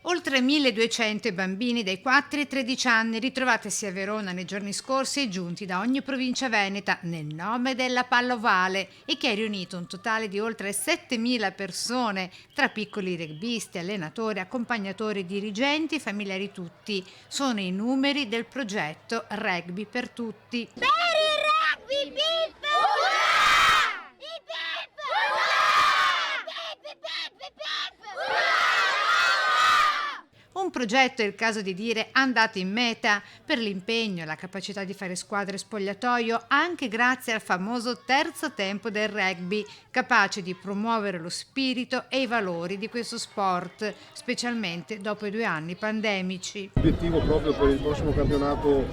Oltre 1.200 bambini dai 4 ai 13 anni ritrovatisi a Verona nei giorni scorsi e giunti da ogni provincia veneta nel nome della Palla Ovale e che ha riunito un totale di oltre 7.000 persone tra piccoli rugbisti, allenatori, accompagnatori, dirigenti e familiari tutti. Sono i numeri del progetto Rugby per Tutti. Per il rugby, Pip! Urrà! I Pip! Urrà! Pip, Pip, Pip! Urrà! Un progetto, è il caso di dire, andato in meta per l'impegno e la capacità di fare squadre spogliatoio anche grazie al famoso terzo tempo del rugby, capace di promuovere lo spirito e i valori di questo sport, specialmente dopo i 2 anni pandemici. L'obiettivo proprio per il prossimo campionato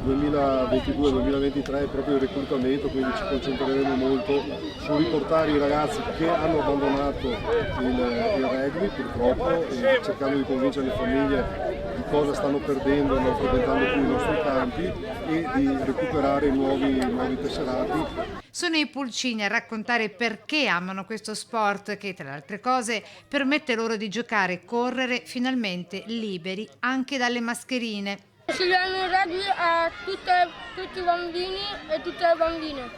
2022-2023 è proprio il reclutamento, quindi ci concentreremo molto su riportare i ragazzi che hanno abbandonato il rugby purtroppo, e cercando di convincere le famiglie di cosa stanno perdendo non frequentando più i nostri campi e di recuperare nuovi tesserati. Sono i pulcini a raccontare perché amano questo sport che, tra le altre cose, permette loro di giocare e correre finalmente liberi anche dalle mascherine. Consigliamo il rugby a tutti i bambini e tutte le bambine.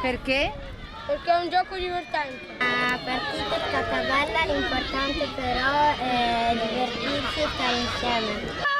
Perché? Perché è un gioco divertente. La partita è stata bella, l'importante però è divertirsi e stare insieme.